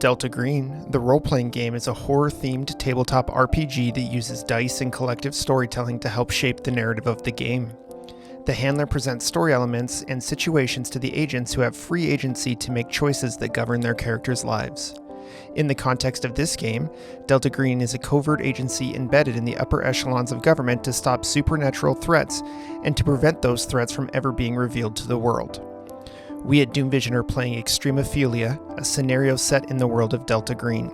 Delta Green, the role-playing game, is a horror-themed tabletop RPG that uses dice and collective storytelling to help shape the narrative of the game. The handler presents story elements and situations to the agents who have free agency to make choices that govern their characters' lives. In the context of this game, Delta Green is a covert agency embedded in the upper echelons of government to stop supernatural threats and to prevent those threats from ever being revealed to the world. We at DoomVision are playing Extremophilia, a scenario set in the world of Delta Green.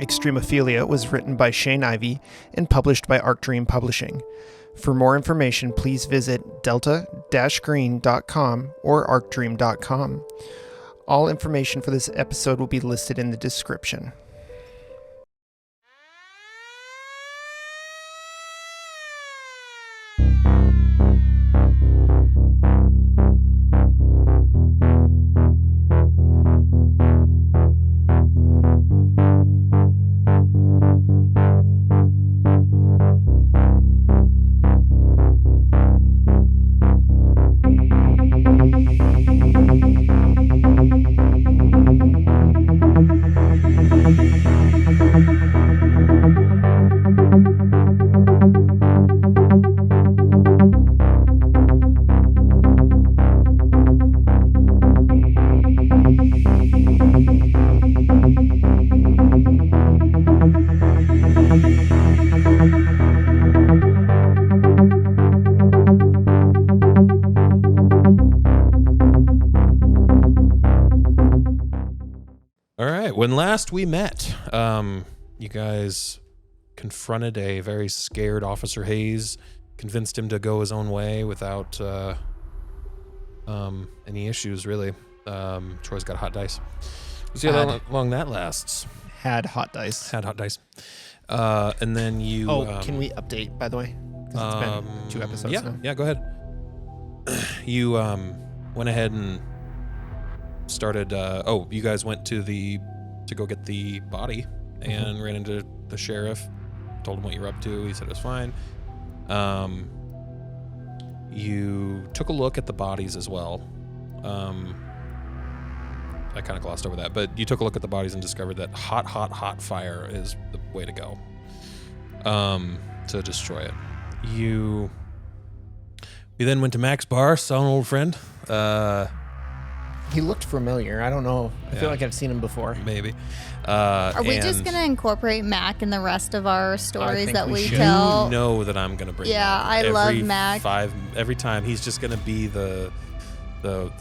Extremophilia was written by Shane Ivey and published by Arcdream Publishing. For more information, please visit delta-green.com or arcdream.com. All information for this episode will be listed in the description. When last we met, you guys confronted a very scared Officer Hayes, convinced him to go his own way without any issues, really. Troy's got hot dice. We'll see how long that lasts. Had hot dice. And then you... can we update, by the way? Because it's been 2 episodes now. Yeah, go ahead. You went ahead and started... you guys went to go get the body and ran into the sheriff, told him what you were up to. He said it was fine. You took a look at the bodies as well. I kind of glossed over that, but you took a look at the bodies and discovered that hot fire is the way to go to destroy it. We then went to Mac's bar, saw an old friend. He looked familiar. I don't know. I feel like I've seen him before. Maybe. Are we just going to incorporate Mac in the rest of our stories that we should. tell? You know that I'm going to bring I love Mac. Every time. He's just going to be the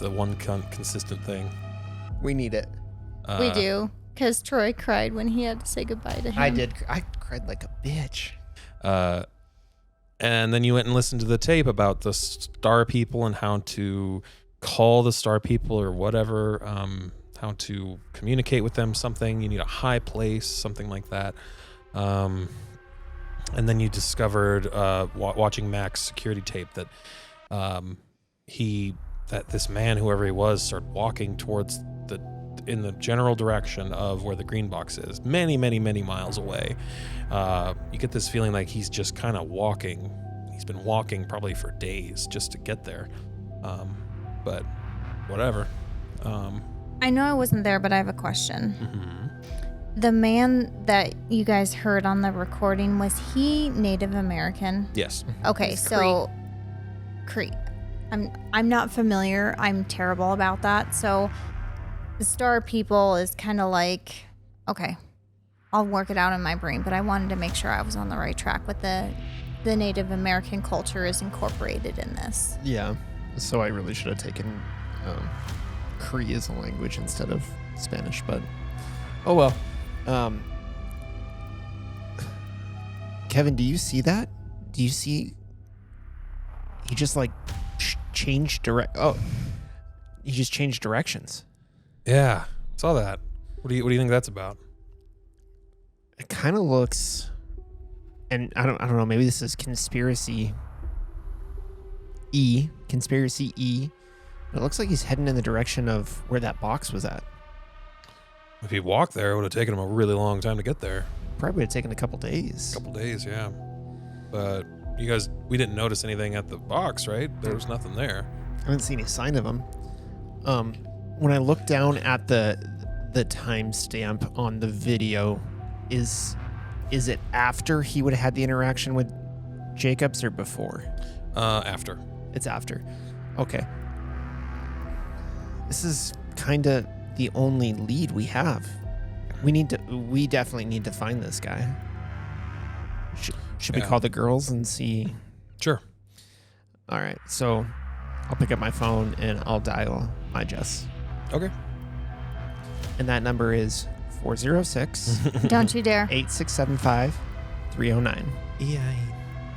one consistent thing. We need it. We do. Because Troy cried when he had to say goodbye to him. I did. I cried like a bitch. And then you went and listened to the tape about the star people and how to call the star people or whatever, how to communicate with them, something. You need a high place, something like that. And then you discovered, watching Mac's security tape, that this man, whoever he was, started walking towards in the general direction of where the green box is, many, many, many miles away. You get this feeling like he's just kind of walking. He's been walking probably for days just to get there. But whatever. I know I wasn't there, but I have a question. Mm-hmm. The man that you guys heard on the recording, was he Native American? Yes. Okay, so Cree. I'm not familiar. I'm terrible about that. So the star people is kind of like, okay, I'll work it out in my brain, but I wanted to make sure I was on the right track with the Native American culture is incorporated in this. Yeah. So I really should have taken Cree as a language instead of Spanish, but oh well. Kevin, do you see that? Do you see? He just like changed he just changed directions. Yeah, saw that. What do you think that's about? It kind of looks, and I don't know. Maybe this is conspiracy E. But it looks like he's heading in the direction of where that box was at. If he walked there, it would have taken him a really long time to get there. Probably would have taken a couple days. Yeah. But you guys, we didn't notice anything at the box, right? There was nothing there. I didn't see any sign of him. When I looked down at the the timestamp on the video. Is it after he would have had the interaction with Jacobs or before? After. It's after. Okay. This is kind of the only lead we have. We definitely need to find this guy. Should we call the girls and see? Sure. All right. So I'll pick up my phone and I'll dial my Jess. Okay. And that number is 406 Don't you dare. 8675 309. EI.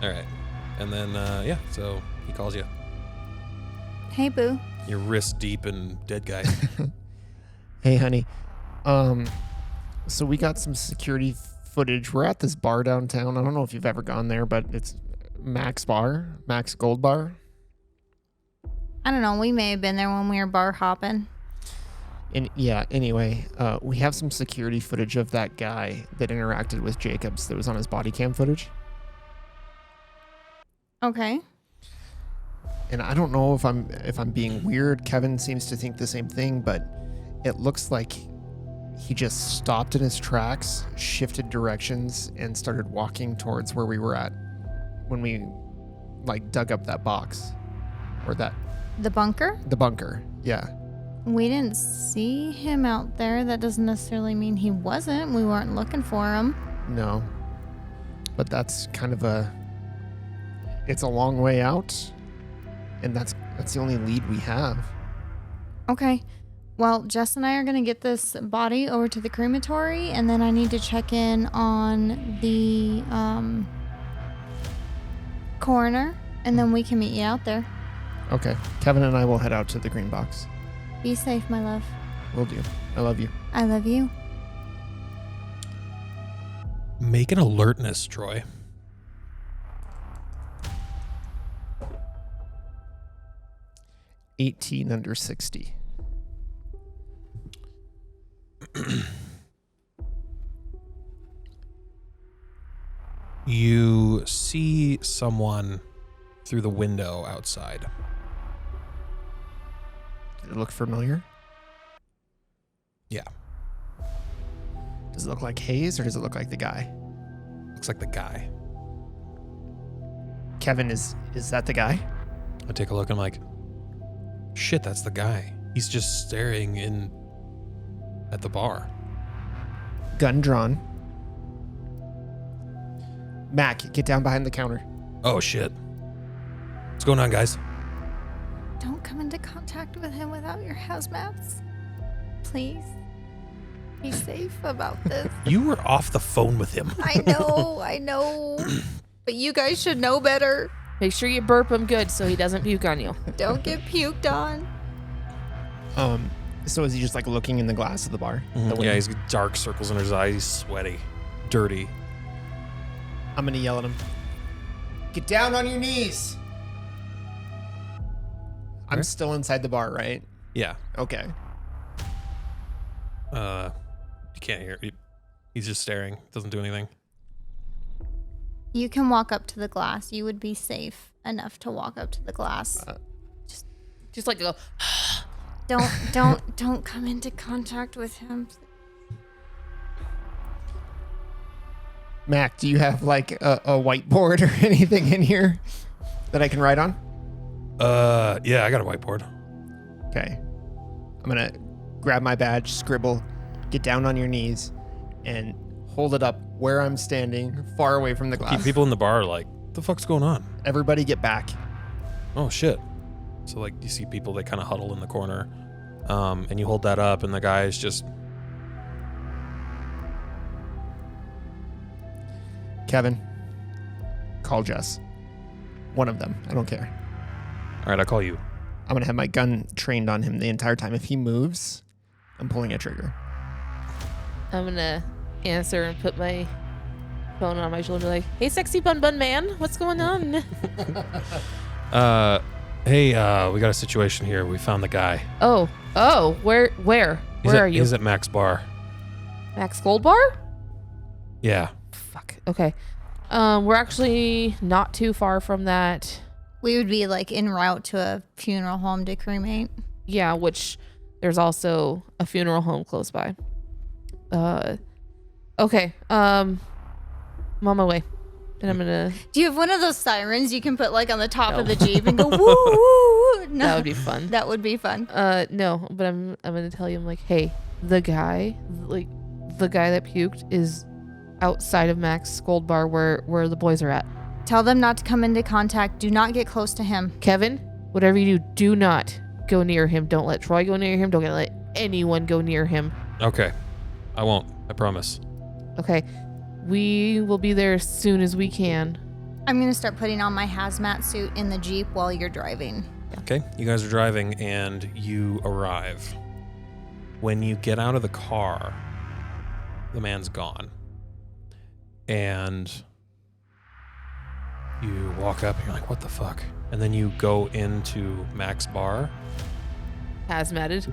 All right. And then, so he calls you. Hey, boo. You're wrist deep in dead guy. Hey, honey. So we got some security footage. We're at this bar downtown. I don't know if you've ever gone there, but it's Max Gold Bar. I don't know. We may have been there when we were bar hopping. And anyway, we have some security footage of that guy that interacted with Jacobs that was on his body cam footage. Okay. And I don't know if I'm being weird. Kevin seems to think the same thing, but it looks like he just stopped in his tracks, shifted directions, and started walking towards where we were at when we dug up that box or the bunker. The bunker. Yeah. We didn't see him out there. That doesn't necessarily mean he wasn't. We weren't looking for him. No. But that's kind of it's a long way out, and that's the only lead we have. Okay. Well, Jess and I are going to get this body over to the crematory, and then I need to check in on the coroner, and then we can meet you out there. Okay. Kevin and I will head out to the green box. Be safe, my love. Will do. I love you. I love you. Make an alertness, Troy. $18 under 60. You see someone through the window outside. Did it look familiar? Yeah. Does it look like Hayes or does it look like the guy? Looks like the guy. Kevin, is that the guy? I take a look and I'm like, shit, that's the guy. He's just staring in at the bar. Gun drawn. Mac, get down behind the counter. Oh shit. What's going on, guys? Don't come into contact with him without your hazmats. Please. Be safe about this. You were off the phone with him. I know. But you guys should know better. Make sure you burp him good so he doesn't puke on you. Don't get puked on. So is he just looking in the glass of the bar? The window? Yeah, he's got dark circles under his eyes. He's sweaty, dirty. I'm gonna yell at him. Get down on your knees. I'm still inside the bar, right? Yeah. Okay. You can't hear. He's just staring. Doesn't do anything. You can walk up to the glass. You would be safe enough to walk up to the glass. Just like to go. Don't come into contact with him. Mac, do you have a whiteboard or anything in here that I can write on? Yeah, I got a whiteboard. Okay. I'm gonna grab my badge, scribble, get down on your knees, and hold it up where I'm standing, far away from the glass. People in the bar are like, what the fuck's going on? Everybody get back. Oh shit. So you see people, they kind of huddle in the corner, and you hold that up and the guy's just... Kevin, call Jess. One of them. I don't care. All right, I'll call you. I'm going to have my gun trained on him the entire time. If he moves, I'm pulling a trigger. I'm going to answer and put my phone on my shoulder like, hey, sexy bun man, what's going on? Hey, we got a situation here. We found the guy. Oh, where are you? He's at Mac's bar. Max Gold Bar? Yeah. Fuck. Okay. We're actually not too far from that. We would be en route to a funeral home to cremate. Yeah, which There's also a funeral home close by. Okay. I'm on my way. And I'm gonna... Do you have one of those sirens you can put like on the top No. of the Jeep and go woo woo? No. That would be fun. That would be fun. No, but I'm gonna tell you, I'm like, hey, the guy that puked is outside of Mac's Gold Bar where the boys are at. Tell them not to come into contact. Do not get close to him. Kevin, whatever you do not go near him. Don't let Troy go near him. Don't let anyone go near him. Okay. I won't. I promise. Okay. We will be there as soon as we can. I'm going to start putting on my hazmat suit in the Jeep while you're driving. Okay. You guys are driving and you arrive. When you get out of the car, the man's gone. And you walk up and you're like, what the fuck? And then you go into Mac's bar. Hazmated.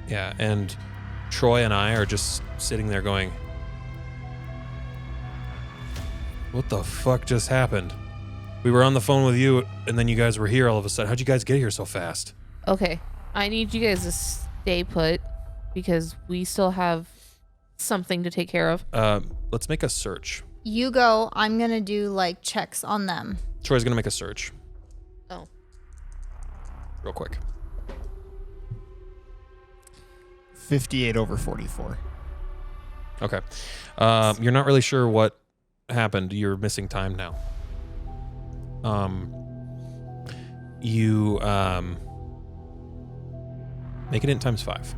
Yeah, and Troy and I are just sitting there going, what the fuck just happened? We were on the phone with you, and then you guys were here all of a sudden. How'd you guys get here so fast? Okay. I need you guys to stay put because we still have something to take care of. Let's make a search. You go. I'm going to do like checks on them. Troy's gonna make a search. Oh. Real quick. 58 over 44. Okay. You're not really sure what happened. You're missing time now. You make it in times 5.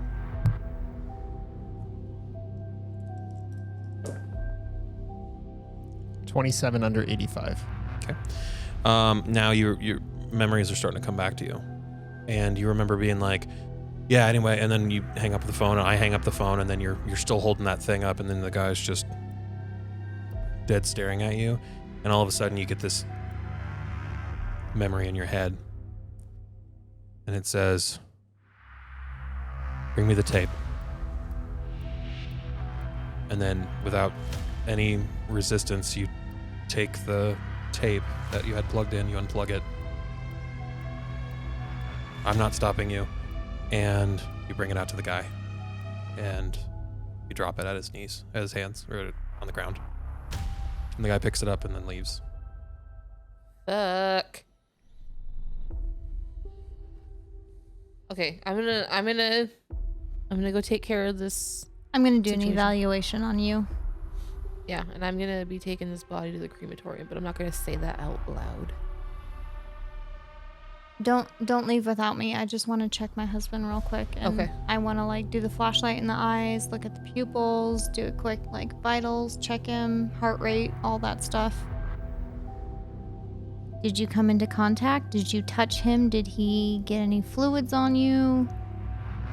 $27 under 85. Okay. Now your memories are starting to come back to you, and you remember being like, yeah, anyway, and then you hang up the phone, and I hang up the phone, and then you're still holding that thing up, and then the guy's just dead staring at you, and all of a sudden you get this memory in your head, and it says, bring me the tape. And then without any resistance, you take the tape that you had plugged in, you unplug it. I'm not stopping you. And you bring it out to the guy. And you drop it at his knees, at his hands, or on the ground. And the guy picks it up and then leaves. Fuck. Okay, I'm gonna go take care of this. I'm going to do an Situation. evaluation on you. Yeah, and I'm gonna be taking this body to the crematorium, but I'm not gonna say that out loud. Don't leave without me. I just want to check my husband real quick. And Okay. I want to like do the flashlight in the eyes, look at the pupils, do a quick like vitals, check him, heart rate, all that stuff. Did you come into contact? Did you touch him? Did he get any fluids on you?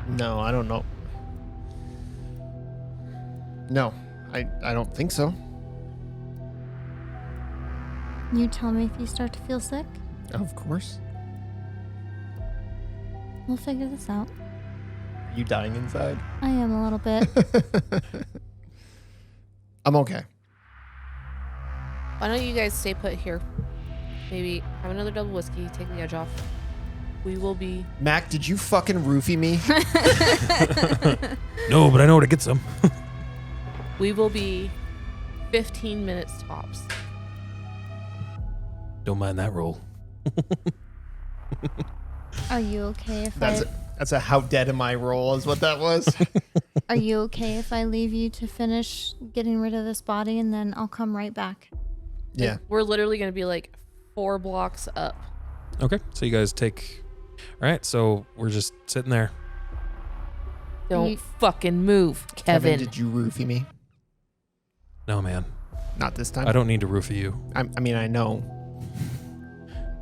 No, I don't know. No, I don't think so. You tell me if you start to feel sick. Of course. We'll figure this out. Are you dying inside? I am a little bit. I'm okay. Why don't you guys stay put here? Maybe have another double whiskey, take the edge off. We will be... Mac, did you fucking roofie me? No, but I know where to get some. We will be 15 minutes tops. Don't mind that roll. Are you okay if That's a how dead am I roll is what that was. Are you okay if I leave you to finish getting rid of this body and then I'll come right back? Yeah. We're literally going to be like 4 blocks up. Okay, so you guys take... All right, so we're just sitting there. Don't You- fucking move, Kevin. Did you roofie me? No, man. Not this time. I don't need to roofie you. I mean, I know.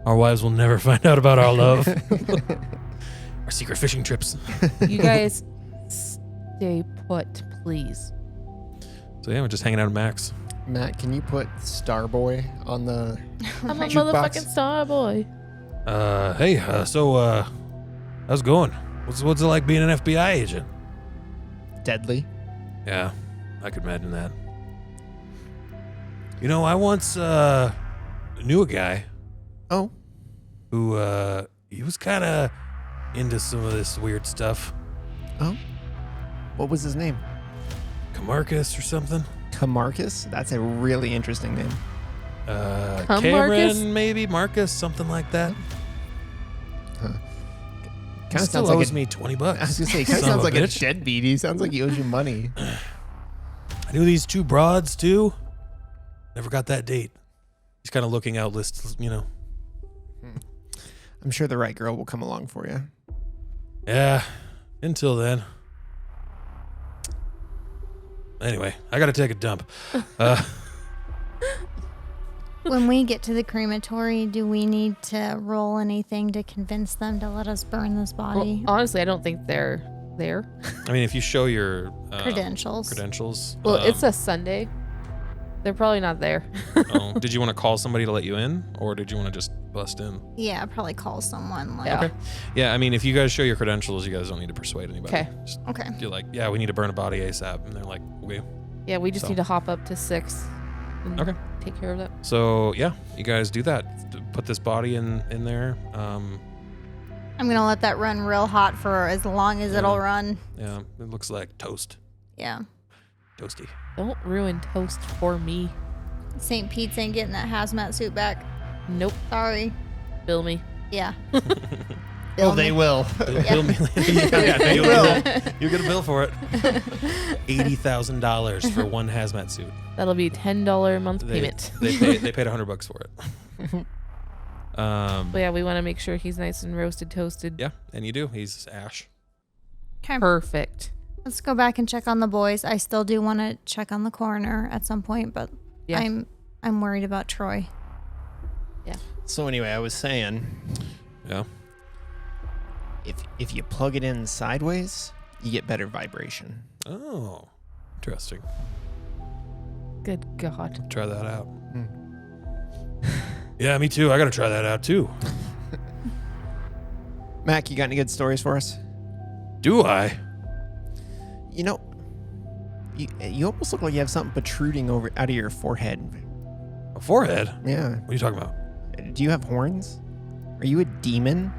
Our wives will never find out about our love. Our secret fishing trips. You guys stay put, please. So yeah, we're just hanging out at Max. Matt, can you put Starboy on the I'm a jukebox? motherfucking star boy. Hey, how's it going? What's it like being an FBI agent? Deadly? Yeah, I could imagine that. You know, I once knew a guy Oh. who he was kind of into some of this weird stuff. Oh? What was his name? Camarcus or something? Camarcus? That's a really interesting name. Cameron, maybe? Marcus, something like that. Kind of Still sounds like owes me $20. I was going to say, kind of sounds like a deadbeat. He sounds like he owes you money. I knew these 2 broads, too. Never got that date. He's kind of looking out lists, I'm sure the right girl will come along for you. Yeah, until then. Anyway, I got to take a dump. When we get to the crematory, do we need to roll anything to convince them to let us burn this body? Well, honestly, I don't think they're there. I mean, if you show your Credentials. Well, it's a Sunday. They're probably not there. Did you want to call somebody to let you in, or did you want to just bust in? Yeah, probably call someone. Like, Yeah. Okay. Yeah, I mean, if you guys show your credentials, you guys don't need to persuade anybody. Okay. Just Okay. you're like, yeah, we need to burn a body ASAP, and they're like, okay. Yeah, we just So. need to hop up to 6 and Okay. take care of that. So yeah, you guys do that. Put this body in there. I'm going to let that run real hot for as long as it'll run. Yeah, it looks like toast, Yeah. toasty. Don't ruin toast for me. St. Pete's ain't getting that hazmat suit back. Nope. Sorry. Bill me. Yeah. Oh, they will. Bill me. They you'll will. You'll get a bill for it. $80,000 for one hazmat suit. That'll be $10 a month payment. They paid $100 for it. But yeah, we want to make sure he's nice and roasted, toasted. Yeah, and you do. He's ash. Okay. Perfect. Let's go back and check on the boys. I still do want to check on the coroner at some point, but Yeah. I'm worried about Troy. So anyway, I was saying, Yeah. if you plug it in sideways, you get better vibration. Oh, interesting. Good God. Try that out. Yeah, me too. I got to try that out too. Mac, you got any good stories for us? Do I? You know, you almost look like you have something protruding out of your forehead. A forehead? Yeah. What are you talking about? Do you have horns? Are you a demon?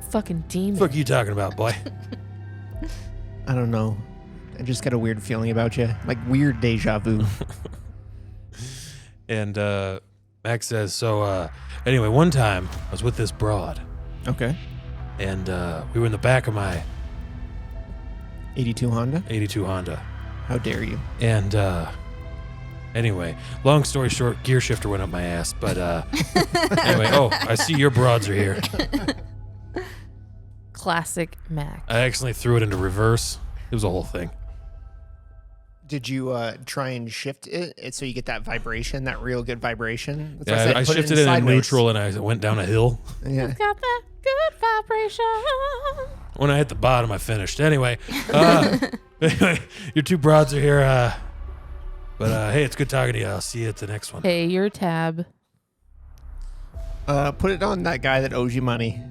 Fucking demon. What the fuck are you talking about, boy? I don't know. I just got a weird feeling about you. Like weird deja vu. And Max says, so anyway, one time I was with this broad. Okay. And we were in the back of my 82 Honda? 82 Honda. How dare you? And anyway, long story short, gear shifter went up my ass. But anyway, I see your broads are here. Classic Mac. I accidentally threw it into reverse. It was a whole thing. Did you try and shift it so you get that vibration, that real good vibration? That's why Yeah, said I put shifted it in sideways. neutral and I went down a hill. Yeah. Got that good vibration. When I hit the bottom, I finished. Anyway, your 2 broads are here. But hey, it's good talking to you. I'll see you at the next one. Pay your tab. Put it on that guy that owes you money.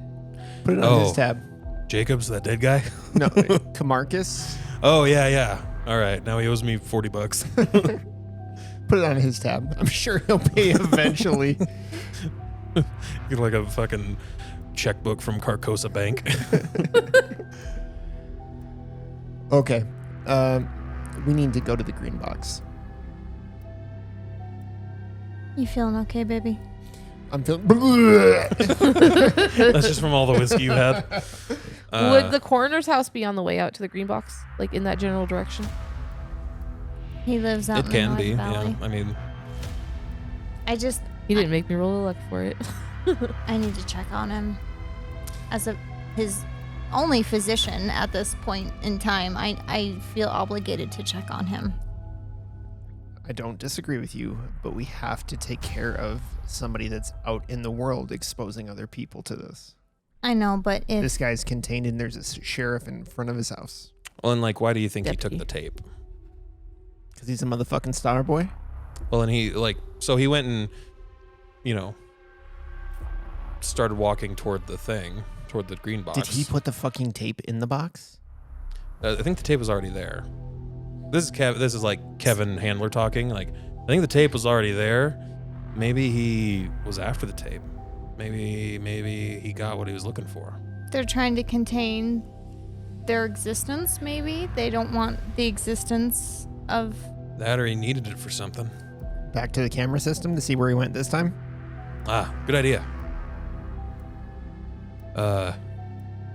Put it on his tab. Jacobs, that dead guy? No, Camarcus. Oh, yeah. All right. Now he owes me $40. Put it on his tab. I'm sure he'll pay eventually. Get like a fucking checkbook from Carcosa Bank. Okay. We need to go to the green box. You feeling okay, baby? I'm feeling. That's just from all the whiskey you had. Would the coroner's house be on the way out to the green box? Like in that general direction? He lives out It in can the be, North Valley. yeah. I mean, He didn't make me roll a luck for it. I need to check on him. As his only physician at this point in time, I feel obligated to check on him. I don't disagree with you, but we have to take care of somebody that's out in the world exposing other people to this. I know, but if This guy's contained and there's a sheriff in front of his house. well, and like, why do you think he Deputy. took the tape? Because he's a motherfucking star boy? Well, and he he went and, started walking toward the green box. Did he put the fucking tape in the box? I think the tape was already there. This is like Kevin Handler talking. Like, I think the tape was already there. Maybe he was after the tape. Maybe he got what he was looking for. they're trying to contain their existence, maybe. They don't want the existence of... That or he needed it for something. Back to the camera system to see where he went this time. Ah, good idea.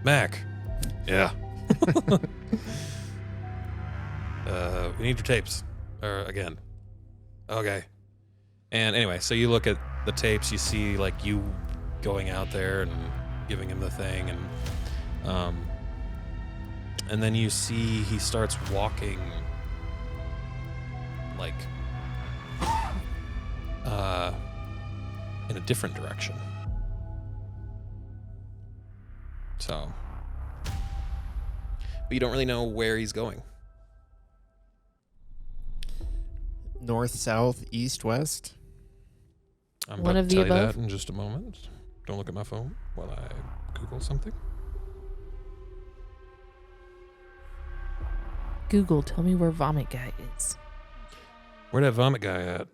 Mac. Yeah. We need your tapes. Again. Okay. And anyway, so you look at the tapes, you see like you going out there and giving him the thing, and then you see he starts walking like in a different direction. So, but you don't really know where he's going. North, south, east, west. I'm One about of to the tell you above? that in just a moment. Don't look at my phone while I Google something. Google, tell me where Vomit Guy is. Where that vomit guy at?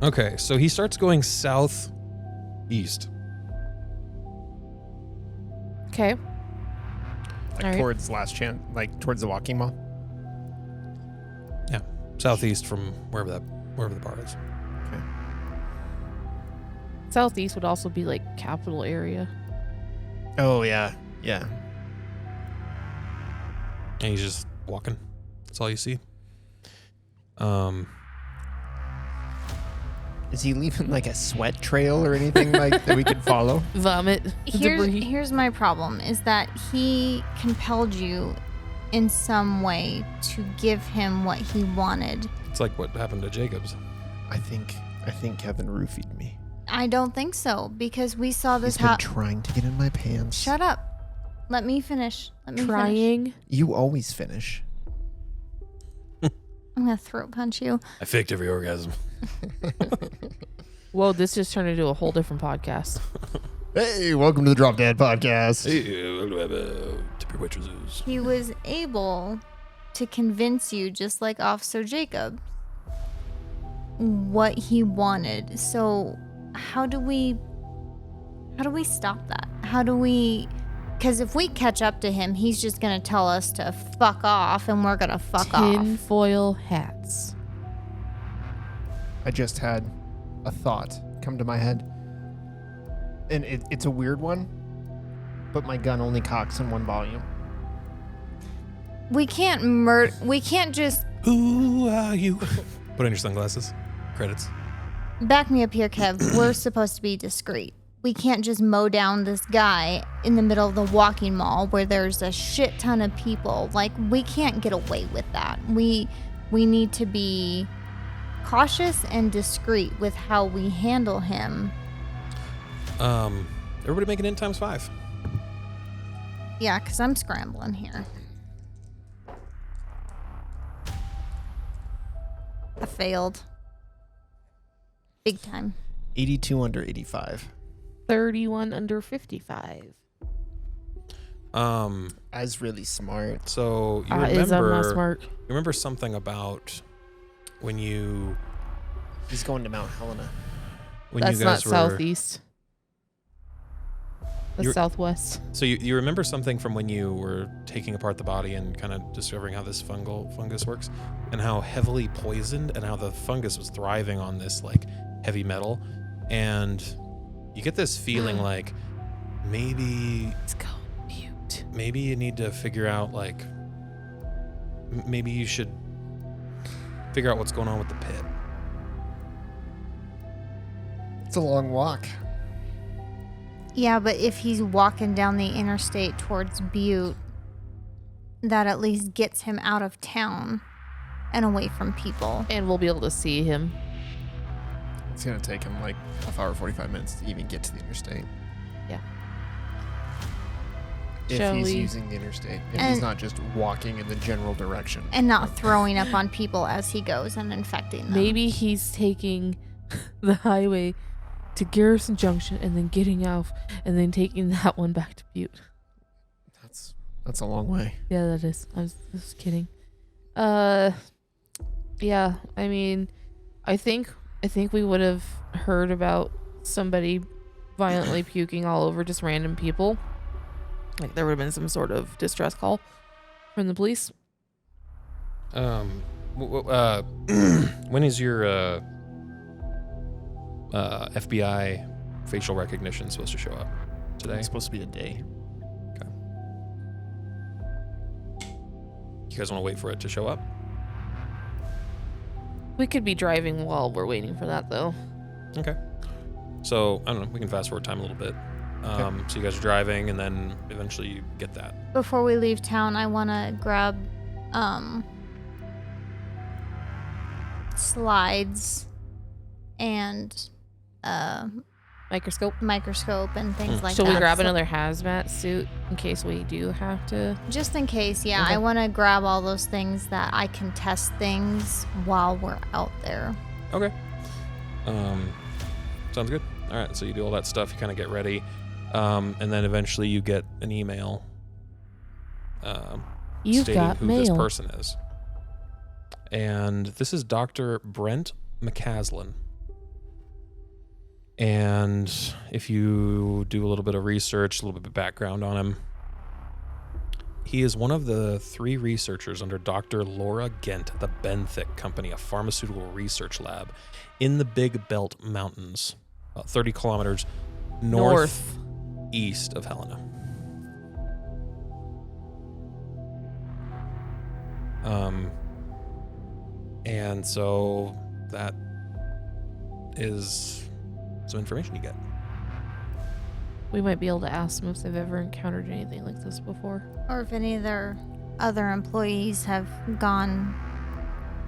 Okay, so he starts going southeast. Okay. Like All right. towards last chance, like towards the walking mall. Southeast from wherever the bar is. Okay. Southeast would also be like capital area. Oh yeah, yeah. And he's just walking. That's all you see. Is he leaving like a sweat trail or anything like that we could follow? Vomit. Debris. Here's my problem, is that he compelled you in some way to give him what he wanted. It's like what happened to Jacobs. I think Kevin roofied me. I don't think so, because we saw this He's been trying to get in my pants. Shut up. Let me finish. Trying. You always finish. I'm going to throat punch you. I faked every orgasm. Whoa, this just turned into a whole different podcast. Hey, welcome to the Drop Dad Podcast. Hey, tip your waitresses. He was able to convince you, just like Officer Jacob, what he wanted. So how do we stop that? Because if we catch up to him, he's just going to tell us to fuck off, and we're going to fuck off. Tinfoil hats. I just had a thought come to my head. And it's a weird one, but my gun only cocks in one volume. We can't just... Who are you? Put on your sunglasses. Credits. Back me up here, Kev. We're supposed to be discreet. We can't just mow down this guy in the middle of the walking mall where there's a shit ton of people. Like, we can't get away with that. We need to be cautious and discreet with how we handle him. Everybody make an N times 5. Yeah, because I'm scrambling here. I failed. Big time. 82 under 85. 31 under 55. As really smart. So you Is I'm not remember smart. something about when you He's going to Mount Helena. That's you not guys were southeast. That's You're- southwest. So you remember something from when you were taking apart the body and kind of discovering how this fungus works, and how heavily poisoned, and how the fungus was thriving on this like heavy metal, and you get this feeling like maybe Let's go mute. maybe you need to figure out like maybe you should figure out what's going on with the pit. It's a long walk. Yeah, but if he's walking down the interstate towards Butte, that at least gets him out of town and away from people. And we'll be able to see him. It's going to take him like half hour, 45 minutes to even get to the interstate. Yeah. If Shall he's we- using the interstate. If And- he's not just walking in the general direction. And not throwing up on people as he goes and infecting them. Maybe he's taking the highway to Garrison Junction and then getting off and then taking that one back to Butte. That's a long way. Yeah, that is. I was just kidding. Yeah, I mean, I think we would have heard about somebody violently puking all over just random people. Like there would have been some sort of distress call from the police. When is your FBI facial recognition supposed to show up? Today? It's supposed to be a day. Okay. You guys want to wait for it to show up? We could be driving while we're waiting for that, though. Okay. So, I don't know. We can fast forward time a little bit. So you guys are driving, and then eventually you get that. Before we leave town, I want to grab slides and Microscope. and things like Should that. we grab another hazmat suit in case we do have to? Just in case, yeah. Okay. I want to grab all those things that I can test things while we're out there. Okay. Sounds good. All right, so you do all that stuff. You kind of get ready. And then eventually you get an email You've stating got who mail. this person is. And this is Dr. Brent McCaslin. And if you do a little bit of research, a little bit of background on him, he is one of the 3 researchers under Dr. Laura Gent at the Benthic Company, a pharmaceutical research lab in the Big Belt Mountains, about 30 kilometers northeast of Helena. And so that is some information you get. We might be able to ask them if they've ever encountered anything like this before. Or if any of their other employees have gone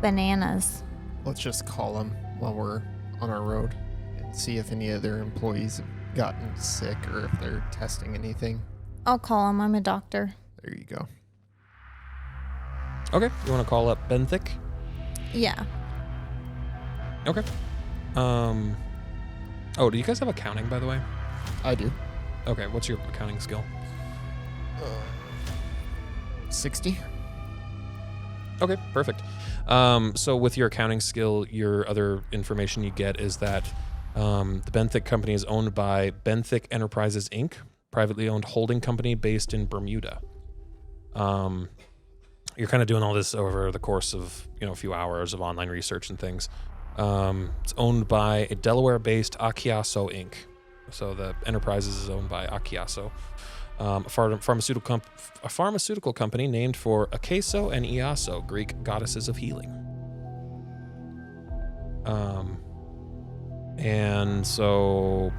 bananas. Let's just call them while we're on our road and see if any other employees have gotten sick or if they're testing anything. I'll call him. I'm a doctor. There you go. Okay, you want to call up Benthic? Yeah. Okay. Oh, do you guys have accounting, by the way? I do. Okay, what's your accounting skill? 60. Okay, perfect. So with your accounting skill, your other information you get is that the Benthic company is owned by Benthic Enterprises, Inc., privately owned holding company based in Bermuda. You're kind of doing all this over the course of, a few hours of online research and things. It's owned by a Delaware-based Akiaso, Inc. So the Enterprises is owned by Akiaso, a pharmaceutical company named for Akeso and Iaso, Greek goddesses of healing. And so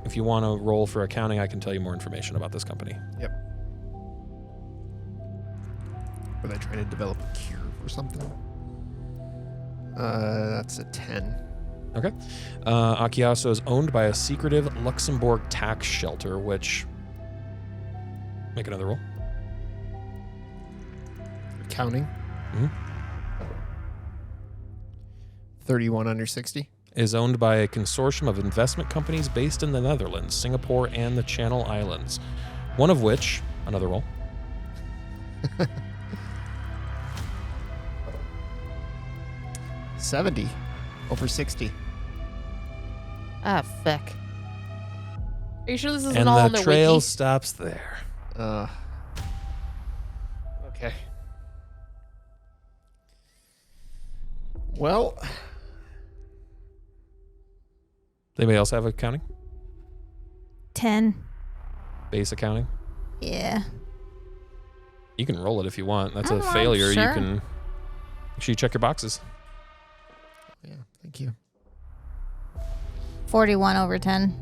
if you want to roll for accounting, I can tell you more information about this company. Yep. Were they trying to develop a cure for something? That's a 10. Okay. Akiaso is owned by a secretive Luxembourg tax shelter, which... Make another roll. Accounting. Mm-hmm. 31 under 60. Is owned by a consortium of investment companies based in the Netherlands, Singapore, and the Channel Islands. One of which... Another roll. 70 over 60. Ah, fuck. Are you sure this isn't And all on the their trail wiki? stops there. Okay. Well, Anybody else have accounting? 10. Base accounting? Yeah. You can roll it if you want. That's a Oh, I'm failure. sure. You can... Make sure you check your boxes. yeah, thank you. 41 over 10.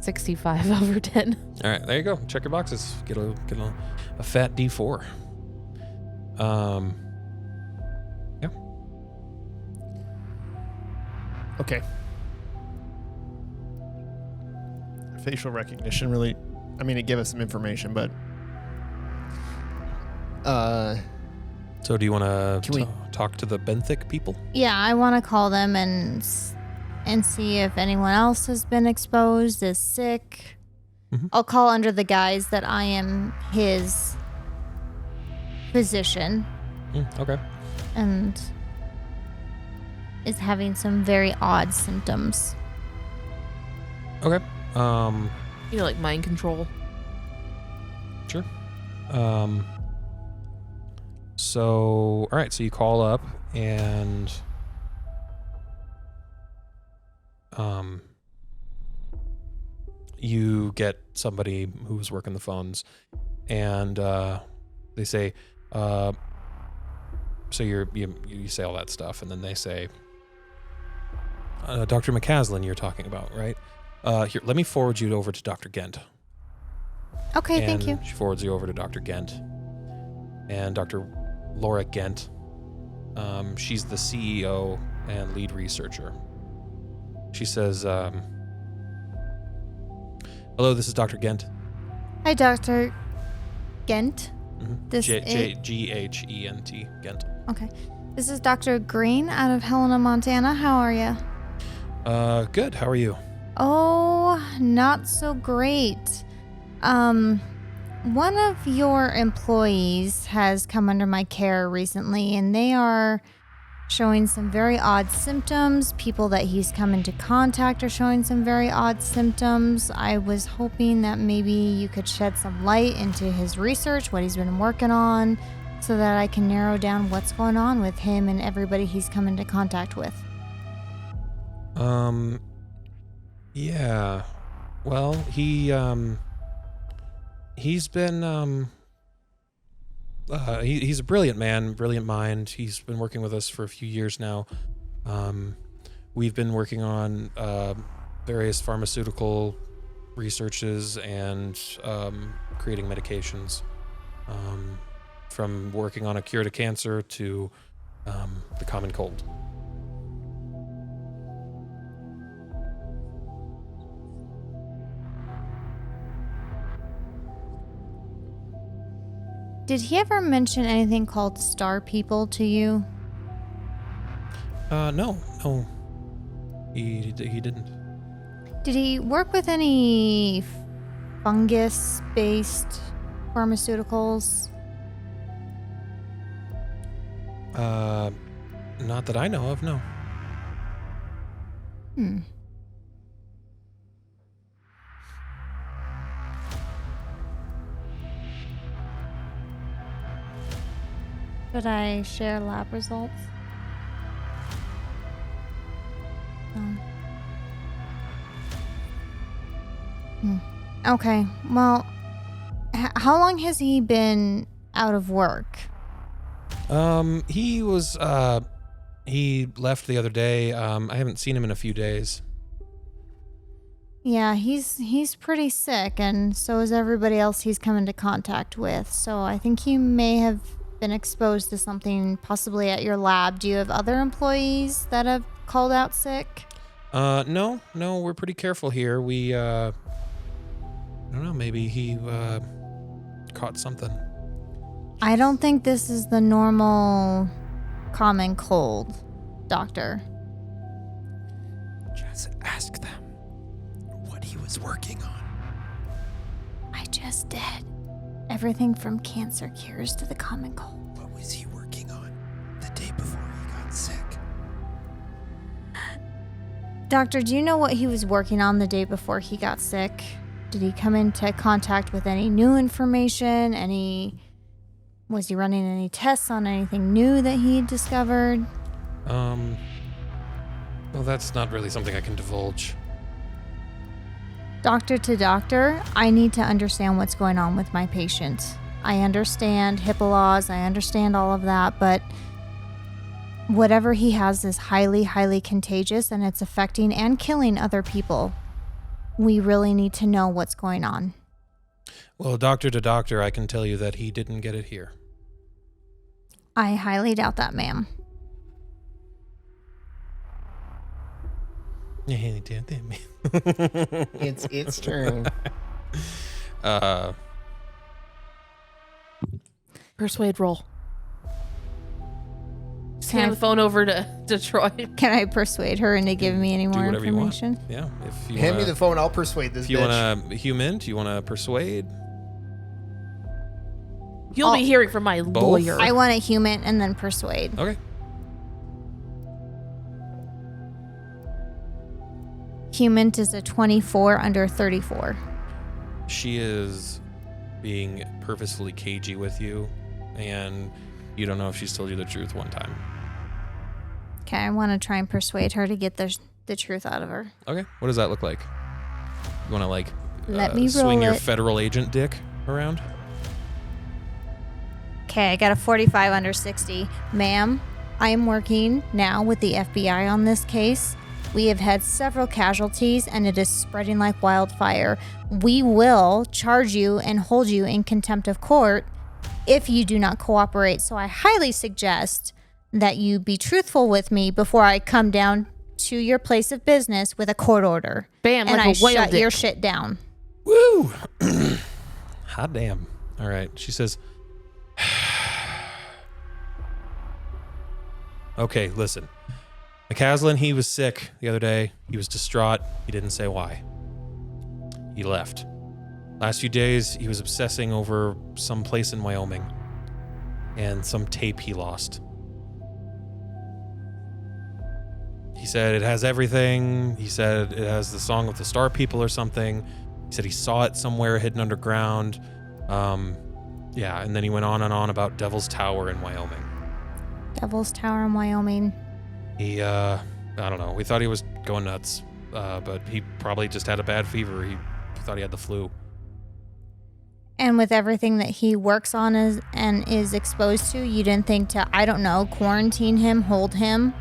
65 over 10. All right, there you go. Check your boxes. Get a fat D4. Yeah. Okay. Facial recognition really, it gave us some information, but So do you want Can to we- talk to the Benthic people? Yeah, I want to call them and see if anyone else has been exposed, is sick. Mhm. I'll call under the guise that I am his physician, Okay. and is having some very odd symptoms. Okay. Like mind control. Sure. So, all right. So you call up and you get somebody who's working the phones, and they say, so you say all that stuff, and then they say, Dr. McCaslin, you're talking about, right? Here, let me forward you over to Dr. Gent. Okay, And thank you. she forwards you over to Dr. Gent. And Dr. Laura Gent, she's the CEO and lead researcher. She says, hello, this is Dr. Gent. Hi, Dr. Gent. Mm-hmm. This Ghent, Gent. Okay. This is Dr. Green out of Helena, Montana. How are you? Good. How are you? Oh, not so great. One of your employees has come under my care recently, and they are showing some very odd symptoms. People that he's come into contact are showing some very odd symptoms. I was hoping that maybe you could shed some light into his research, what he's been working on, so that I can narrow down what's going on with him and everybody he's come into contact with. Yeah. Well, he's been, he's a brilliant man, brilliant mind. He's been working with us for a few years now. We've been working on various pharmaceutical researches and creating medications, from working on a cure to cancer to the common cold. Did he ever mention anything called star people to you? No, he didn't. Did he work with any fungus-based pharmaceuticals? Not that I know of, no. Should I share lab results? Okay, well, how long has he been out of work? He was, he left the other day. I haven't seen him in a few days. Yeah, he's pretty sick, and so is everybody else he's come into contact with. So I think he may have been exposed to something possibly at your lab. Do you have other employees that have called out sick? No, we're pretty careful here. We, I don't know, maybe he, caught something. I don't think this is the normal common cold, Doctor. Just ask them what he was working on. I just did. Everything from cancer cures to the common cold. What was he working on the day before he got sick? Doctor, do you know what he was working on the day before he got sick? Did he come into contact with any new information? Was he running any tests on anything new that he had discovered? Well, that's not really something I can divulge. Doctor to doctor, I need to understand what's going on with my patient. I understand HIPAA laws, I understand all of that, but whatever he has is highly, highly contagious, and it's affecting and killing other people. We really need to know what's going on. Well, doctor to doctor, I can tell you that he didn't get it here. I highly doubt that, ma'am. It's true. Persuade roll. Just hand the phone over to Troy. Can I persuade her into giving me any Do more whatever information? you want. Yeah, if you Hand me the phone, I'll persuade this If you bitch. want to human, do you want to persuade? You'll be hearing from my lawyer. I want a human and then persuade. Okay. Human is a 24 under 34. She is being purposefully cagey with you, and you don't know if she's told you the truth one time. Okay, I want to try and persuade her to get the truth out of her. Okay, what does that look like? You want to like Let me swing roll your it. federal agent dick around? Okay, I got a 45 under 60. Ma'am, I am working now with the FBI on this case. We have had several casualties and it is spreading like wildfire. We will charge you and hold you in contempt of court if you do not cooperate. So I highly suggest that you be truthful with me before I come down to your place of business with a court order. Bam, and like I a whale shut dick. your shit down. Woo! Hot damn. All right. She says, okay, listen. McCaslin, he was sick the other day. He was distraught. He didn't say why. He left. Last few days, he was obsessing over some place in Wyoming and some tape he lost. He said it has everything. He said it has the song with the Star People or something. He said he saw it somewhere hidden underground. Yeah, and then he went on and on about Devil's Tower in Wyoming. Devil's Tower in Wyoming. He, I don't know. We thought he was going nuts, but he probably just had a bad fever. He thought he had the flu. And with everything that he works on and is exposed to, you didn't think to, I don't know, quarantine him, hold him?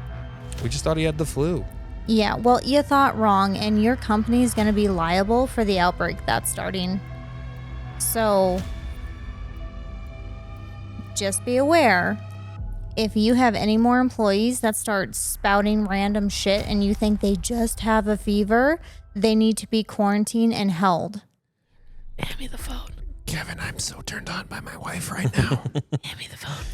We just thought he had the flu. Yeah, well, you thought wrong, and your company is going to be liable for the outbreak that's starting. So, just be aware, if you have any more employees that start spouting random shit and you think they just have a fever, they need to be quarantined and held. Hand me the phone. Kevin, I'm so turned on by my wife right now. Hand me the phone.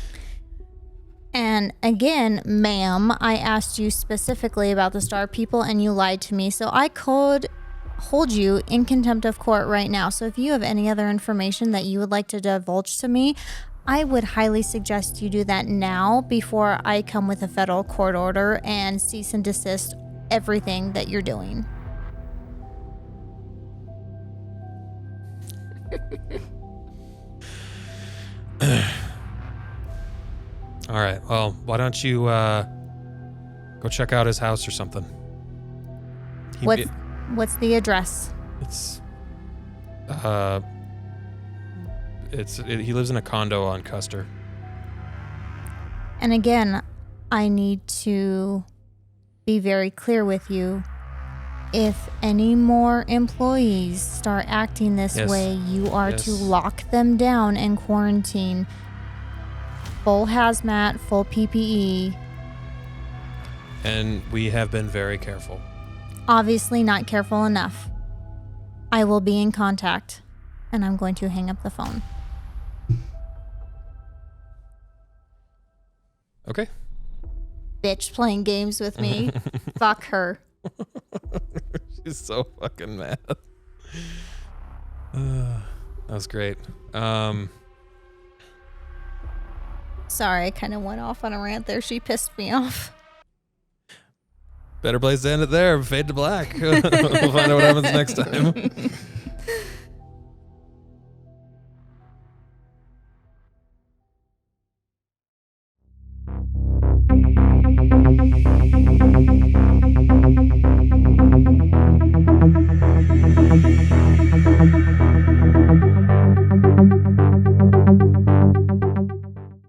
And again, ma'am, I asked you specifically about the Star People and you lied to me. So I could hold you in contempt of court right now. So if you have any other information that you would like to divulge to me, I would highly suggest you do that now before I come with a federal court order and cease and desist everything that you're doing. All right. Well, why don't you go check out his house or something? What's the address? He lives in a condo on Custer. And again, I need to be very clear with you. If any more employees start acting this way, you are to lock them down and quarantine. Full hazmat, full PPE. And we have been very careful. Obviously not careful enough. I will be in contact, and I'm going to hang up the phone. Okay. Bitch playing games with me. Fuck her. She's so fucking mad. That was great. Sorry, I kind of went off on a rant there. She pissed me off. Better place to end it there. Fade to black. We'll find out what happens next time.